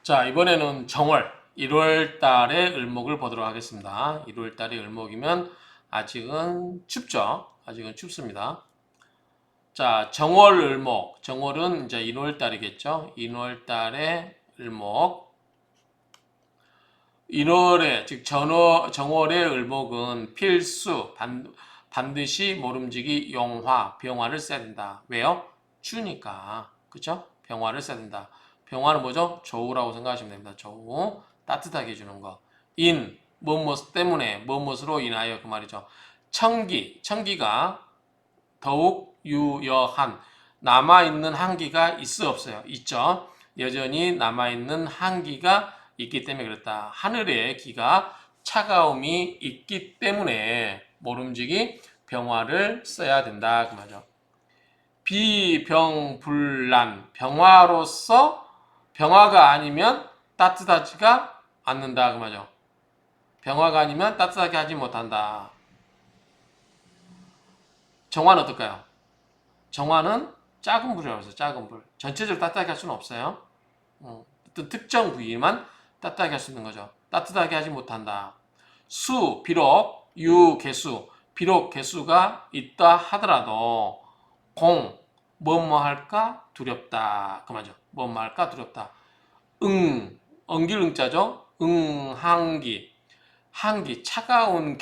자, 이번에는 정월 1월 달의 을목을 보도록 하겠습니다. 1월 달의 을목이면 아직은 춥죠. 아직은 춥습니다. 자, 정월 을목. 정월은 이제 1월 달이겠죠. 1월 달의 을목. 1월에 즉 정월의 을목은 필수 반드시 모름지기 용화 병화를 써야 된다. 왜요? 추우니까. 그쵸? 병화를 써야 된다. 병화는 뭐죠? 조우라고 생각하시면 됩니다. 조우. 따뜻하게 해주는 거. 무엇 때문에, 무엇으로 인하여 그 말이죠. 청기가 더욱 유여한, 남아있는 한기가 있어 없어요? 있죠. 여전히 남아있는 한기가 있기 때문에 그렇다. 하늘의 기가 차가움이 있기 때문에 모름지기 병화를 써야 된다. 그 말이죠. 비병불난, 병화로서 병화가 아니면 따뜻하지가 않는다. 그 말이죠. 병화가 아니면 따뜻하게 하지 못한다. 정화는 어떨까요? 정화는 작은 불이라고 해서 작은 불. 전체적으로 따뜻하게 할 수는 없어요. 어떤 특정 부위만 따뜻하게 할 수 있는 거죠. 따뜻하게 하지 못한다. 비록 비록 개수가 있다 하더라도 뭐뭐 할까 두렵다. 그 말이죠. 뭐뭐 할까 두렵다. 엉길응자죠. 한기, 차가운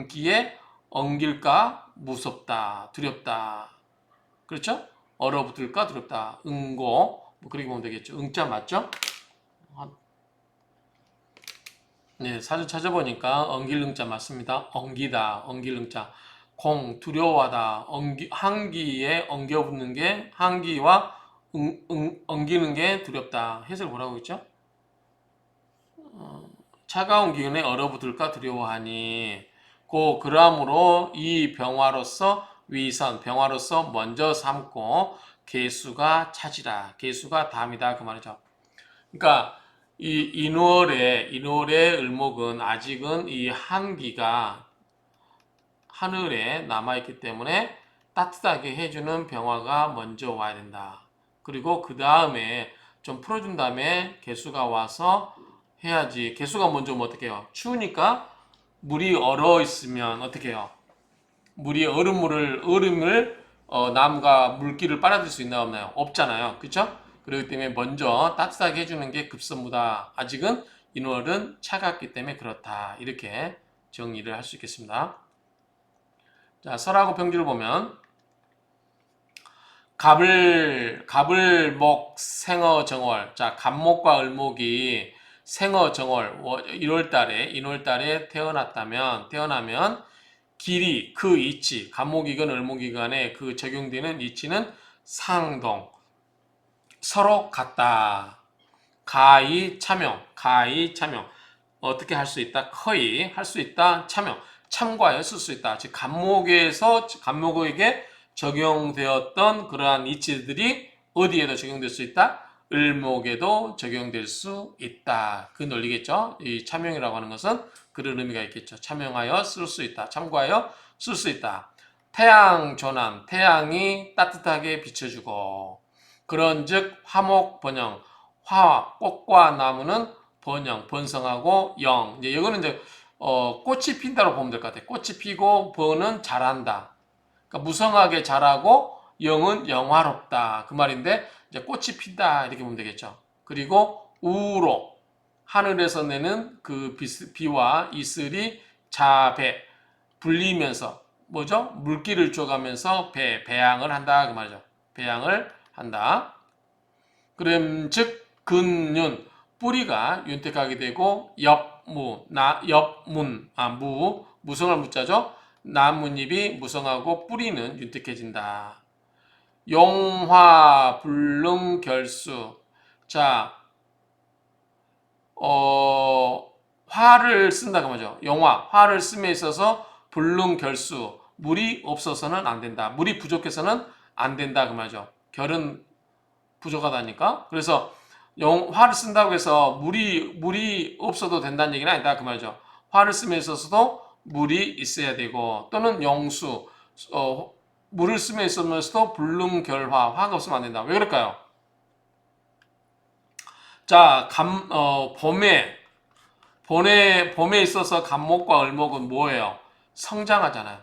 기에 엉길까 무섭다, 두렵다. 그렇죠? 얼어붙을까 두렵다. 뭐 그렇게 보면 되겠죠. 응자 맞죠? 네, 사전 찾아보니까 엉길응자 맞습니다. 엉길응자. 두려워하다. 한기에 엉겨붙는 게, 한기와 엉기는 게 두렵다. 해석을 뭐라고 했죠? 차가운 기운에 얼어붙을까 두려워하니, 그러므로 이 병화로서 먼저 삼고, 개수가 차지라. 개수가 담이다. 그 말이죠. 그러니까, 인월의 을목은 아직은 이 한기가 하늘에 남아있기 때문에 따뜻하게 해주는 병화가 먼저 와야 된다. 그리고 그 다음에 좀 풀어준 다음에 개수가 와서 해야지. 개수가 먼저 오면 어떻게 해요? 추우니까 물이 얼어 있으면 어떻게 해요? 얼음을 남과 물기를 빨아들일 수 있나 없나요? 없잖아요. 그쵸? 그렇기 때문에 먼저 따뜻하게 해주는 게 급선무다. 아직은 인월은 차갑기 때문에 그렇다. 이렇게 정리를 할 수 있겠습니다. 자, 설하고 병주를 보면 갑을목 생어 정월. 자, 갑목과 을목이 생어 정월 1월달에 태어나면 길이 그 이치, 갑목이건 을목이건에 그 적용되는 이치는 상동, 서로 같다. 가히 참용. 어떻게 할 수 있다? 거의 할 수 있다. 참과하여 쓸 수 있다. 즉 갑목에게 적용되었던 그러한 이치들이 어디에도 적용될 수 있다? 을목에도 적용될 수 있다. 그 논리겠죠. 이 참용이라고 하는 것은 그런 의미가 있겠죠. 참용하여 쓸 수 있다. 참고하여 쓸 수 있다. 태양조남, 태양이 따뜻하게 비춰주고, 그런즉 화목 번영, 꽃과 나무는 번성하고 이제 이거는 이제 꽃이 핀다고 보면 될 것 같아요. 꽃이 피고 번은 자란다. 그러니까 무성하게 자라고 영은 영화롭다. 그 말인데 이제 꽃이 핀다 이렇게 보면 되겠죠. 그리고 우로 하늘에서 내는 그 비와 이슬이 자배 불리면서 뭐죠? 물기를 줘가면서 배양을 한다 그 말이죠. 배양을 한다. 그럼 즉 근윤 뿌리가 윤택하게 되고 무성할 무자죠. 나뭇잎이 무성하고 뿌리는 윤택해진다. 용화 불능 결수. 자, 화를 쓴다 그 말이죠. 화를 씀에 있어서 불능 결수, 물이 없어서는 안 된다. 물이 부족해서는 안 된다 그 말이죠. 결은 부족하다니까. 그래서 화를 쓴다고 해서 물이 없어도 된다는 얘기는 아니다 그 말이죠. 화를 씀에 있어서도 물이 있어야 되고, 또는 용수, 물을 씀에 있으면서도 불능결화, 화가 없으면 안 된다. 왜 그럴까요? 자, 봄에 있어서 감목과 을목은 뭐예요? 성장하잖아요.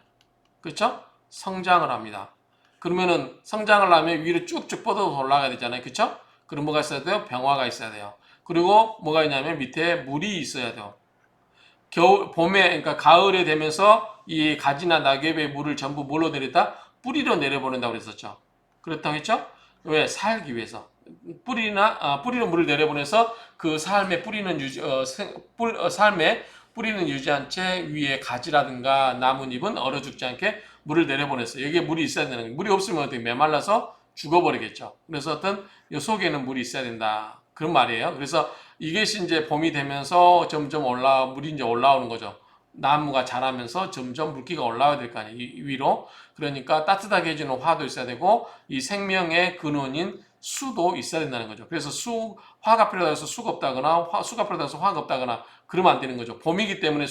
그렇죠? 성장을 합니다. 그러면은 성장을 하면 위로 쭉쭉 뻗어서 올라가야 되잖아요. 그렇죠? 그럼 뭐가 있어야 돼요? 병화가 있어야 돼요. 그리고 뭐가 있냐면 밑에 물이 있어야 돼요. 그러니까 가을에 되면서 이 가지나 낙엽의 물을 전부 뭘로 내리다? 뿌리로 내려보낸다고 그랬었죠. 그렇다고 했죠? 왜? 살기 위해서. 뿌리로 물을 내려보내서 그 삶의 뿌리는 삶의 뿌리는 유지한 채 위에 가지라든가 나뭇잎은 얼어 죽지 않게 물을 내려보냈어요. 여기에 물이 있어야 되는 거예요. 물이 없으면 어떻게 메말라서 죽어버리겠죠. 그래서 어떤 이 속에는 물이 있어야 된다. 그런 말이에요. 그래서 이것이 이제 봄이 되면서 점점 물이 이제 올라오는 거죠. 나무가 자라면서 점점 물기가 올라와야 될 거 아니에요. 위로. 그러니까 따뜻하게 해주는 화도 있어야 되고, 이 생명의 근원인 수도 있어야 된다는 거죠. 그래서 화가 필요하다 해서 수가 없다거나, 수가 필요하다 해서 화가 없다거나, 그러면 안 되는 거죠. 봄이기 때문에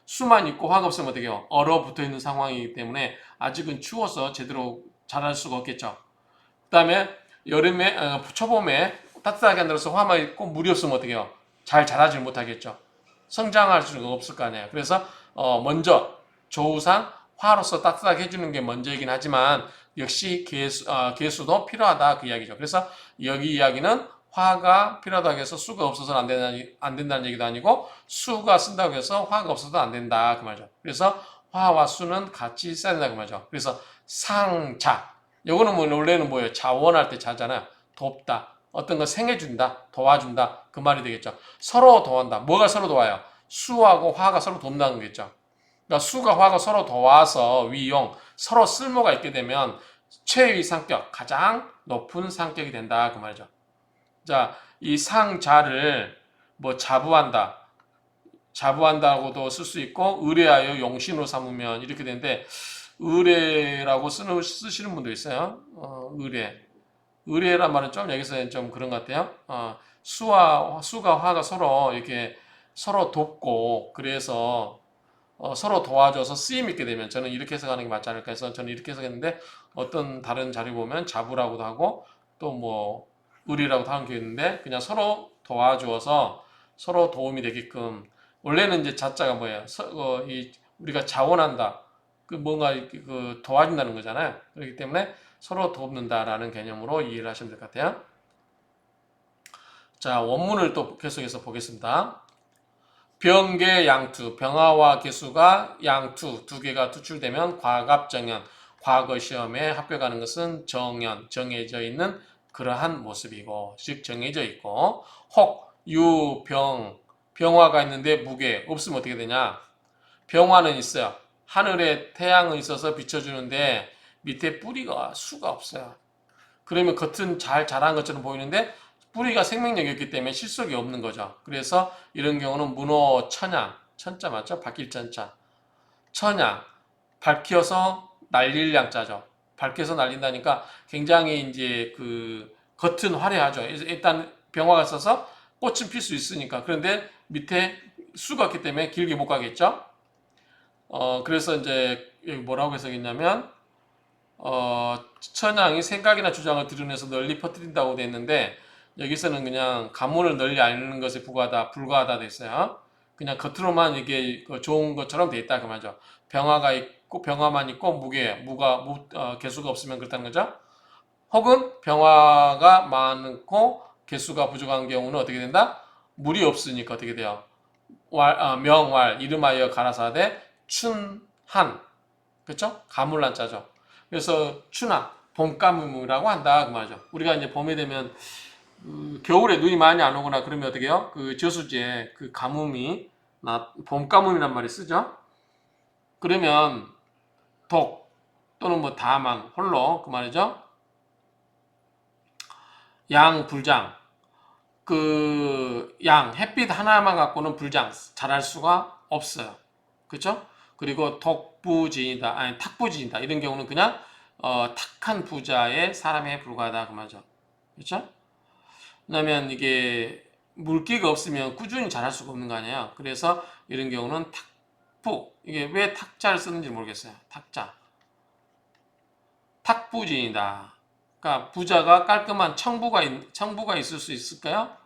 수만 있고 화가 없으면 어떻게 해요? 얼어붙어 있는 상황이기 때문에 아직은 추워서 제대로 자랄 수가 없겠죠. 그 다음에 초봄에 따뜻하게 한다서 화만 있고 물이 없으면 어떻게 해요? 잘 자라질 못하겠죠. 성장할 수가 없을 거 아니에요. 그래서 먼저 조우상 화로서 따뜻하게 해주는 게 먼저이긴 하지만 역시 개수도 필요하다 그 이야기죠. 그래서 여기 이야기는 화가 필요하다고 해서 수가 없어서는 안 된다는 얘기도 아니고 수가 쓴다고 해서 화가 없어도 안 된다 그 말이죠. 그래서 화와 수는 같이 있어야 된다 그 말이죠. 그래서 상자 요거는 뭐 원래는 뭐예요? 자원할 때 자잖아요. 돕다. 어떤 거 생해준다. 도와준다. 그 말이 되겠죠. 서로 도와한다. 뭐가 서로 도와요? 수하고 화가 서로 돕는다는 거겠죠. 그러니까 수가 화가 서로 도와서 위용, 서로 쓸모가 있게 되면 최의 상격, 가장 높은 상격이 된다. 그 말이죠. 자, 이 상자를 뭐 자부한다고도 쓸 수 있고 의뢰하여 용신으로 삼으면 이렇게 되는데 의뢰라고 쓰시는 분도 있어요. 의뢰란 말은 좀 여기서 좀 그런 것 같아요. 수가 화가 서로 이렇게 서로 돕고 그래서 서로 도와줘서 쓰임 있게 되면 저는 이렇게 해석하는 게 맞지 않을까 해서 저는 이렇게 해석했는데 어떤 다른 자료 보면 자부라고도 하고 또 뭐 의리라고도 하는 게 있는데 그냥 서로 도와주어서 서로 도움이 되게끔 원래는 이제 자자가 뭐예요? 우리가 자원한다. 그 뭔가 그 도와준다는 거잖아요. 그렇기 때문에 서로 돕는다라는 개념으로 이해를 하시면 될 것 같아요. 자, 원문을 또 계속해서 보겠습니다. 병계 양투, 병화와 개수가 양투, 두 개가 투출되면 과갑정연, 과거 시험에 합격하는 것은 정해져 있는 그러한 모습이고, 즉 정해져 있고, 혹, 유, 병화가 있는데 무게 없으면 어떻게 되냐? 병화는 있어요. 하늘에 태양은 있어서 비춰주는데 밑에 뿌리가 수가 없어요. 그러면 겉은 잘 자란 것처럼 보이는데 뿌리가 생명력이 없기 때문에 실속이 없는 거죠. 그래서 이런 경우는 문호 천양, 천자 맞죠? 바뀔 천자. 천양, 밝혀서 날릴 양자죠. 밝혀서 날린다니까 굉장히 이제 그 겉은 화려하죠. 일단 병화가 있어서 꽃은 필 수 있으니까. 그런데 밑에 수가 없기 때문에 길게 못 가겠죠. 그래서 이제 여기 뭐라고 해석했냐면 천양이 생각이나 주장을 드러내서 널리 퍼뜨린다고 돼 있는데 여기서는 그냥 가문을 널리 알리는 것에 불과하다 돼 있어요. 그냥 겉으로만 이게 좋은 것처럼 돼 있다 그 말이죠. 병화만 있고 개수가 없으면 그렇다는 거죠. 혹은 병화가 많고 개수가 부족한 경우는 어떻게 된다? 물이 없으니까 어떻게 돼요? 명왈 이름하여 가라사대 춘한 그렇죠? 가물란자죠. 그래서 추나 봄가뭄이라고 한다 그 말이죠. 우리가 이제 봄이 되면 겨울에 눈이 많이 안 오거나 그러면 어떻게 해요? 그 저수지에 그 가뭄이 봄가뭄이란 말이 쓰죠. 그러면 독 또는 뭐 다만 홀로 그 말이죠. 양불장 햇빛 하나만 갖고는 불장 자랄 수가 없어요. 그렇죠? 그리고 탁부지이다 이런 경우는 그냥 탁한 부자의 사람에 불과하다 그 말이죠. 그렇죠? 왜냐면 이게 물기가 없으면 꾸준히 자랄 수가 없는 거 아니에요. 그래서 이런 경우는 이게 왜 탁자를 쓰는지 모르겠어요. 탁부지이다. 그러니까 부자가 깔끔한 청부가 있을 수 있을까요?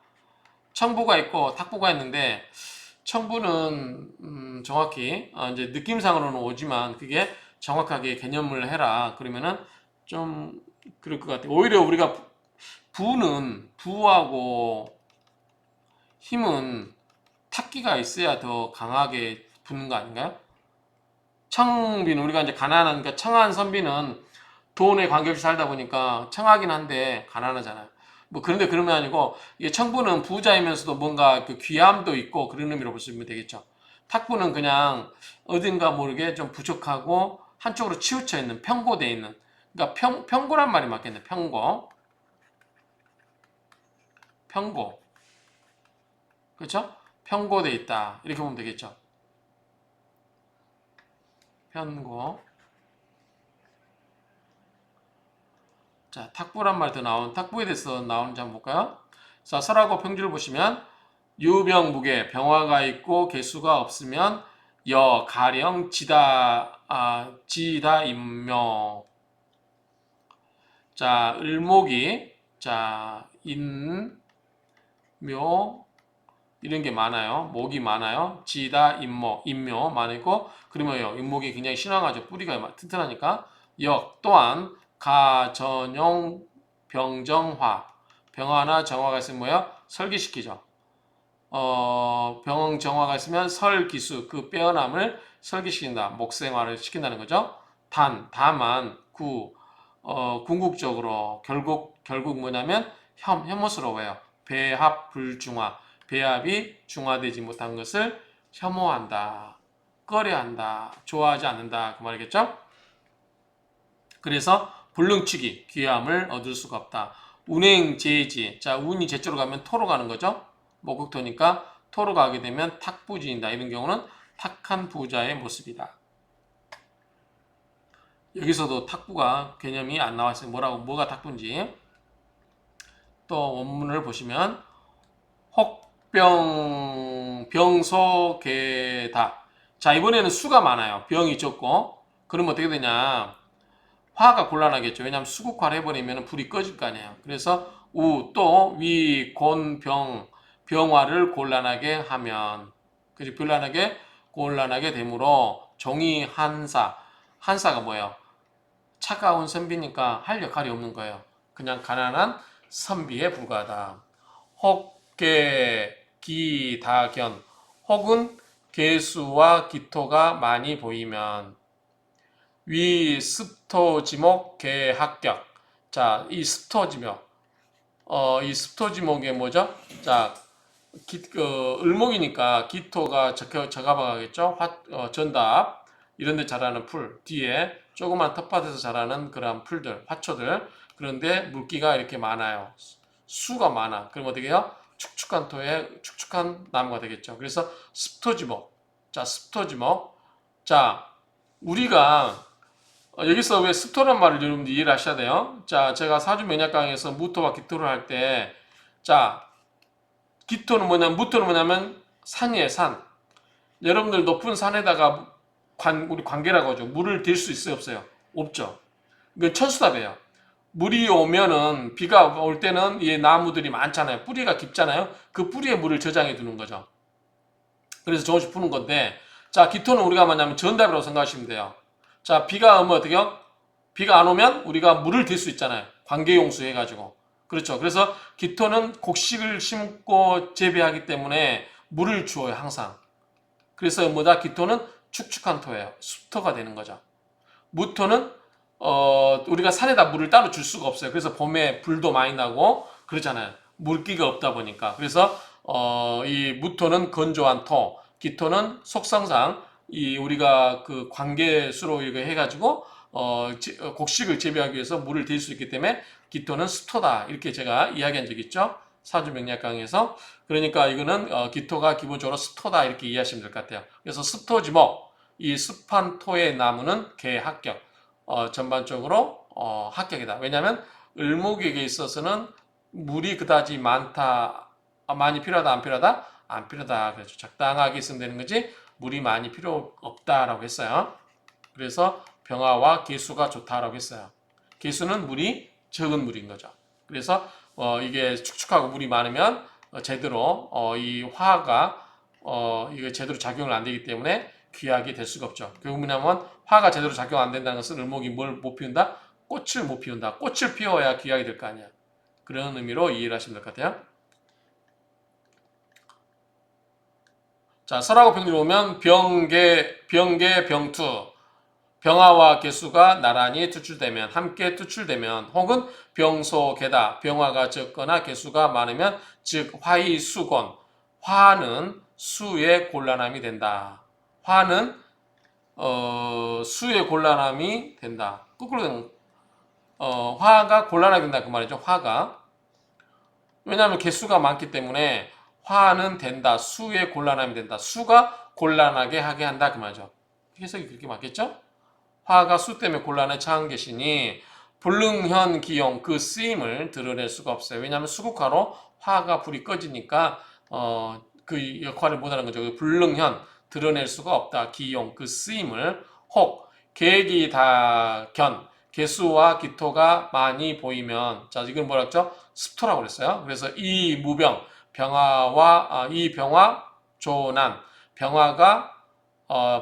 청부가 있고 탁부가 있는데 청부는 정확히 이제 느낌상으로는 오지만 그게 정확하게 개념을 해라 그러면은 좀 그럴 것 같아요. 오히려 우리가 부하고 힘은 탁기가 있어야 더 강하게 붙는 거 아닌가요? 청비는 우리가 이제 가난한 그러니까 청한 선비는 돈에 관계없이 살다 보니까 청하긴 한데 가난하잖아요. 뭐 그런데 그런 게 아니고 이게 청부는 부자이면서도 뭔가 그 귀함도 있고 그런 의미로 보시면 되겠죠. 탁부는 그냥 어딘가 모르게 좀 부족하고 한쪽으로 치우쳐 있는 평고돼 있는 그러니까 평고란 말이 맞겠네. 평고 그렇죠? 평고돼 있다 이렇게 보면 되겠죠. 편고 자, 탁부란 말 더 나온 탁부에 대해서 나오는지 한번 볼까요? 자, 설하고 평주를 보시면 유병무계 병화가 있고 개수가 없으면 여 가령 지다 임묘 자 을목이 자 인묘 이런 게 많아요. 목이 많아요. 지다 임묘 많고 그러면요 임목이 굉장히 신앙하죠. 뿌리가 튼튼하니까 역 또한 가 전용 병정화 병화나 정화가 있으면 뭐야 설기시키죠. 병정화가 있으면 설기수 그 빼어남을 설기시킨다. 목생화를 시킨다는 거죠. 다만 궁극적으로 결국 뭐냐면 혐오스러워요. 배합 불중화 배합이 중화되지 못한 것을 혐오한다. 꺼려한다. 좋아하지 않는다. 그 말이겠죠? 그래서 불능치기 귀함을 얻을 수가 없다. 운행제지 자 운이 제쪽으로 가면 토로 가는 거죠. 목극토니까 토로 가게 되면 탁부지인다. 이런 경우는 탁한 부자의 모습이다. 여기서도 탁부가 개념이 안 나와 있어요. 뭐가 탁부인지. 또 원문을 보시면 병소개다. 자 이번에는 수가 많아요. 병이 적고 그러면 어떻게 되냐. 화가 곤란하겠죠. 왜냐하면 수국화를 해버리면 불이 꺼질 거 아니에요. 그래서 또 위, 곤, 병화를 곤란하게 하면 그지 곤란하게 되므로 종이 한사가 뭐예요? 차가운 선비니까 할 역할이 없는 거예요. 그냥 가난한 선비에 불과하다. 혹계 기다견 혹은 개수와 기토가 많이 보이면 위 습토지목 개합격. 자, 이 습토지목. 이 습토지목이 뭐죠? 자, 을목이니까 기토가 적합하겠죠? 전답. 이런 데 자라는 풀. 뒤에 조그만 텃밭에서 자라는 그런 풀들, 화초들. 그런데 물기가 이렇게 많아요. 수가 많아. 그럼 어떻게 해요? 축축한 토에 축축한 나무가 되겠죠. 그래서 습토지목. 자, 습토지목. 자, 우리가 여기서 왜 습토란 말을 여러분들 이해를 하셔야 돼요. 자, 제가 사주 명략 강에서 무토와 기토를 할 때, 자, 무토는 뭐냐면 산이에요, 산. 여러분들 높은 산에다가 우리 관계라고 하죠. 물을 댈 수 있어요, 없어요? 없죠. 이건 천수답이에요. 물이 오면은, 비가 올 때는 이 나무들이 많잖아요. 뿌리가 깊잖아요. 그 뿌리에 물을 저장해 두는 거죠. 그래서 조금씩 푸는 건데, 자, 기토는 우리가 뭐냐면 전답이라고 생각하시면 돼요. 자, 비가 오면 어떻게 해요? 비가 안 오면 우리가 물을 댈 수 있잖아요. 관계용수 해가지고. 그렇죠. 그래서 기토는 곡식을 심고 재배하기 때문에 물을 주어요, 항상. 그래서 뭐다? 기토는 축축한 토예요. 숲토가 되는 거죠. 무토는 우리가 산에다 물을 따로 줄 수가 없어요. 그래서 봄에 불도 많이 나고 그러잖아요. 물기가 없다 보니까. 그래서 이 무토는 건조한 토, 기토는 속성상 이 우리가 그 관계수로 이거 해가지고 곡식을 재배하기 위해서 물을 댈 수 있기 때문에 기토는 습토다 이렇게 제가 이야기한 적 있죠. 사주 명략 강에서 그러니까 이거는 기토가 기본적으로 습토다 이렇게 이해하시면 될 것 같아요. 그래서 습토지목 이 습한 토의 나무는 개합격 전반적으로 합격이다. 왜냐하면 을목에게 있어서는 물이 그다지 많이 필요하다 안 필요하다 안 필요하다 그래서 적당하게 있으면 되는 거지 물이 많이 필요 없다라고 했어요. 그래서 병화와 개수가 좋다라고 했어요. 개수는 물이 적은 물인 거죠. 그래서 이게 축축하고 물이 많으면 제대로 이 화가 이게 제대로 작용을 안 되기 때문에 귀하게 될 수가 없죠. 결국 뭐냐면 화가 제대로 작용 안 된다는 것은 을목이 뭘 못 피운다? 꽃을 못 피운다. 꽃을 피워야 귀하게 될 거 아니야. 그런 의미로 이해를 하시면 될 것 같아요. 자, 설하고 병리 보면 병계, 병투. 병화와 개수가 나란히 투출되면, 함께 투출되면, 혹은 병소개다, 병화가 적거나 개수가 많으면, 즉 화의 수곤, 화는 수의 곤란함이 된다. 화는 수의 곤란함이 된다. 거꾸로 화가 곤란하게 된다 그 말이죠. 화가 왜냐하면 개수가 많기 때문에 화는 된다. 수의 곤란함이 된다. 수가 곤란하게 하게 한다 그 말이죠. 해석이 그렇게 맞겠죠? 화가 수 때문에 곤란에 처한 것이니 불능현 기용 그 쓰임을 드러낼 수가 없어요. 왜냐하면 수국화로 화가 불이 꺼지니까 그 역할을 못하는 거죠. 불능현 드러낼 수가 없다. 기용 그 쓰임을 혹 계기다견 개수와 기토가 많이 보이면 자 이건 뭐라 했죠? 습토라고 그랬어요. 그래서 이 무병 병화와 이 병화 조난 병화가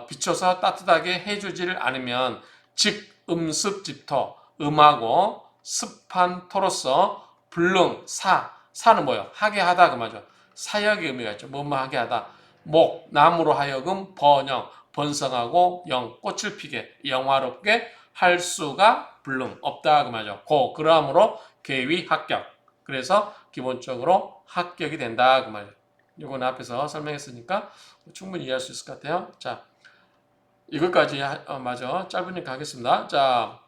비춰서 따뜻하게 해주지를 않으면 즉 음습집토 음하고 습한 토로서 불능 사는 뭐예요? 하게 하다 그 말이죠. 사역의 의미가 있죠. 뭐뭐 하게 하다. 목 나무로 하여금 번영 번성하고 영 꽃을 피게 영화롭게 할 수가 불능 없다 그 말이죠. 그러므로 계위 합격. 그래서 기본적으로 합격이 된다 그 말이죠. 이거는 앞에서 설명했으니까 충분히 이해할 수 있을 것 같아요. 자, 이것까지 맞아. 짧으니까 하겠습니다. 자,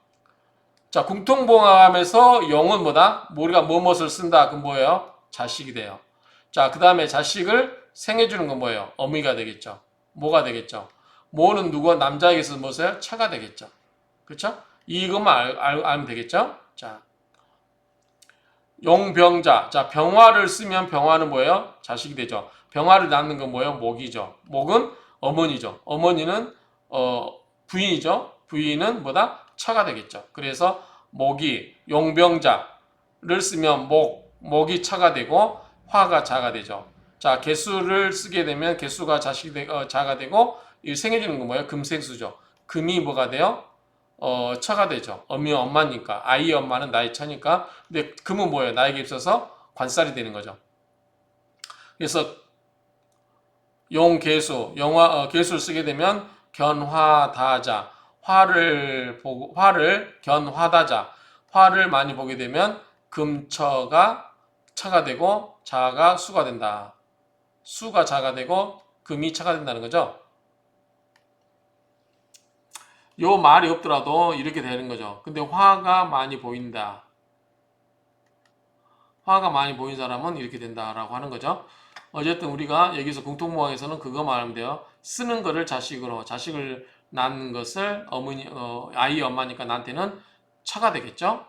궁통봉함에서 영은 뭐다? 우리가 무엇을 쓴다? 그 뭐예요? 자식이 돼요. 자, 그 다음에 자식을 생해주는 건 뭐예요? 어미가 되겠죠. 뭐가 되겠죠? 뭐는 누구 남자에게서 뭐세요? 차가 되겠죠. 그렇죠? 이것만 알면 되겠죠? 자, 용병자. 자, 병화를 쓰면 병화는 뭐예요? 자식이 되죠. 병화를 낳는 건 뭐예요? 목이죠. 목은 어머니죠. 어머니는 부인이죠. 부인은 뭐다? 처가 되겠죠. 그래서 목이 용병자를 쓰면 목이 처가 되고 화가 자가 되죠. 자, 개수를 쓰게 되면 개수가 자가 되고 이 생해주는 건 뭐예요? 금생수죠. 금이 뭐가 돼요? 처가 되죠. 어미 엄마니까. 아이 엄마는 나의 처니까. 근데 금은 뭐예요? 나에게 있어서 관살이 되는 거죠. 그래서 용계수, 계수를 쓰게 되면 견화다자, 화를 견화다자, 화를 많이 보게 되면 금처가 처가 되고 자가 수가 된다. 수가 자가 되고 금이 처가 된다는 거죠. 요 말이 없더라도 이렇게 되는 거죠. 근데 화가 많이 보인다. 화가 많이 보인 사람은 이렇게 된다라고 하는 거죠. 어쨌든 우리가 여기서 공통모항에서는 그거 말하면 돼요. 쓰는 거를 자식을 낳는 것을 아이 엄마니까 나한테는 처가 되겠죠.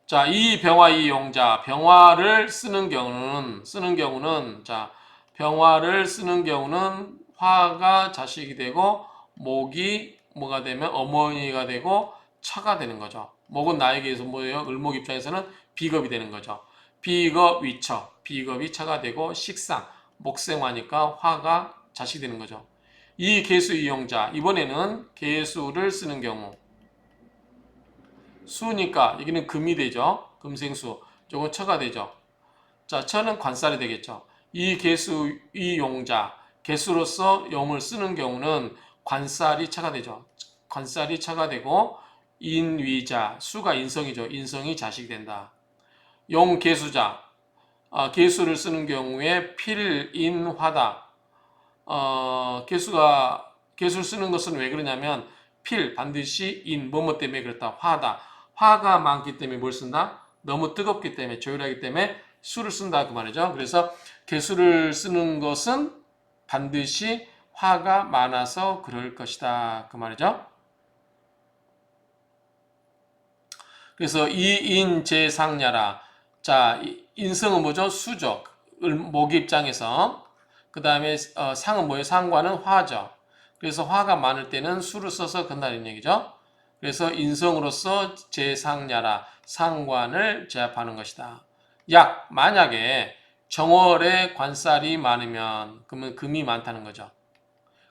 자, 이 병화 이 용자 병화를 쓰는 경우는 자 병화를 쓰는 경우는 화가 자식이 되고 목이 뭐가 되면 어머니가 되고 처가 되는 거죠. 목은 나에게서 뭐예요? 을목 입장에서는 비겁이 되는 거죠. 비겁 위처 비겁이 처가 되고 식상 목생화니까 화가 자식이 되는 거죠. 이 개수 이용자 이번에는 개수를 쓰는 경우 수니까 여기는 금이 되죠. 금생수. 저건 처가 되죠. 자, 처는 관살이 되겠죠. 이 개수, 이 용자, 개수로서 용을 쓰는 경우는 관살이 처가 되죠. 관살이 처가 되고 인위자, 수가 인성이죠. 인성이 자식이 된다. 용 개수자, 개수를 쓰는 경우에 필인화다. 개수를 쓰는 것은 왜 그러냐면 반드시 뭐뭐 때문에 그렇다. 화가 많기 때문에 뭘 쓴다? 너무 뜨겁기 때문에 조율하기 때문에 수를 쓴다 그 말이죠. 그래서 개수를 쓰는 것은 반드시 화가 많아서 그럴 것이다 그 말이죠. 그래서 이인제상야라. 자, 인성은 뭐죠? 수죠. 목의 입장에서. 그 다음에 상은 뭐예요? 상관은 화죠. 그래서 화가 많을 때는 수를 써서 건다는 얘기죠. 그래서 인성으로서 제상야라 상관을 제압하는 것이다. 만약에 정월에 관살이 많으면 그러면 금이 많다는 거죠.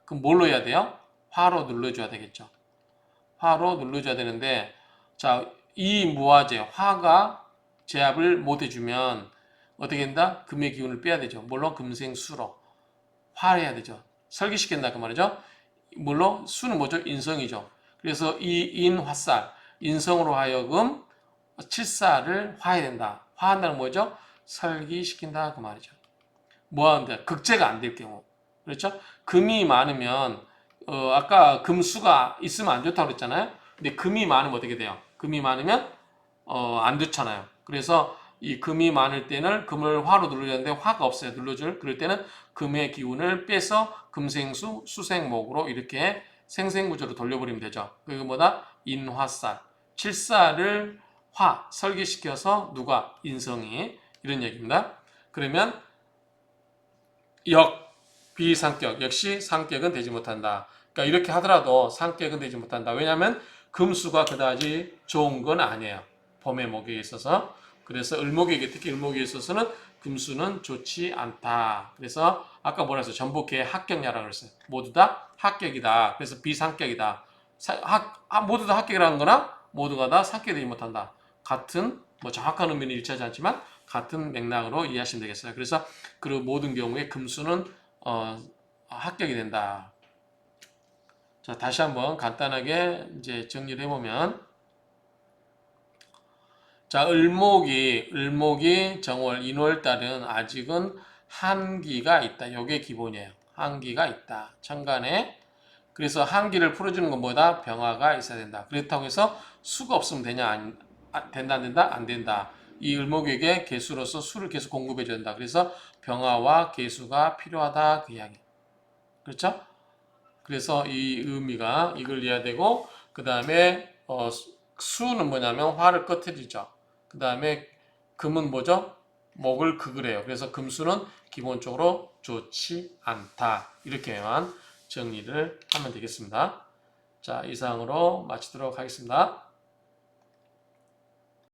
그럼 뭘로 해야 돼요? 화로 눌러줘야 되겠죠. 화로 눌러줘야 되는데, 자, 이 무화재 화가 제압을 못 해주면 어떻게 된다? 금의 기운을 빼야 되죠. 물론 금생수로 화해야 되죠. 설기시킨다 그 말이죠. 물론 수는 뭐죠? 인성이죠. 그래서 이 인화살, 인성으로 하여금 칠사를 화해야 된다. 화한다는 뭐죠? 설기시킨다 그 말이죠. 뭐 하는데? 극제가 안 될 경우. 그렇죠? 금이 많으면 아까 금수가 있으면 안 좋다고 그랬잖아요. 근데 금이 많으면 어떻게 돼요? 금이 많으면 안 좋잖아요. 그래서 이 금이 많을 때는 금을 화로 눌러주는데 화가 없어요. 눌러줄. 그럴 때는 금의 기운을 빼서 금생수, 수생목으로 이렇게 생생구조로 돌려버리면 되죠. 그리고 뭐다? 인화살. 칠사를 화, 설계시켜서 누가? 인성이. 이런 얘기입니다. 그러면 비상격 역시 상격은 되지 못한다. 그러니까 이렇게 하더라도 상격은 되지 못한다. 왜냐하면 금수가 그다지 좋은 건 아니에요. 봄의 목에 있어서. 그래서 을목에게 특히 을목에 있어서는 금수는 좋지 않다. 그래서 아까 뭐라 했어요? 전부 개 합격야라고 그랬어요. 모두 다 합격이다. 그래서 비상격이다. 모두 다 합격이라는 거나 모두가 다 상격되지 못한다. 같은 뭐 정확한 의미는 일치하지 않지만 같은 맥락으로 이해하시면 되겠어요. 그래서 그 모든 경우에 금수는 합격이 된다. 자, 다시 한번 간단하게 이제 정리를 해보면, 자, 을목이 정월, 인월 달은 아직은 한기가 있다. 이게 기본이에요. 한기가 있다. 천간에. 그래서 한기를 풀어주는 건 뭐다? 병화가 있어야 된다. 그렇다고 해서 수가 없으면 되냐? 된다, 안 된다? 안 된다. 이 을목에게 개수로서 수를 계속 공급해 줘야 된다. 그래서 병화와 개수가 필요하다. 그 이야기. 그렇죠? 그래서 이 의미가 이걸 이해해야 되고, 그 다음에 수는 뭐냐면 화를 꺼트리죠. 그 다음에 금은 뭐죠? 목을 극을 해요. 그래서 금수는 기본적으로 좋지 않다. 이렇게만 정리를 하면 되겠습니다. 자, 이상으로 마치도록 하겠습니다.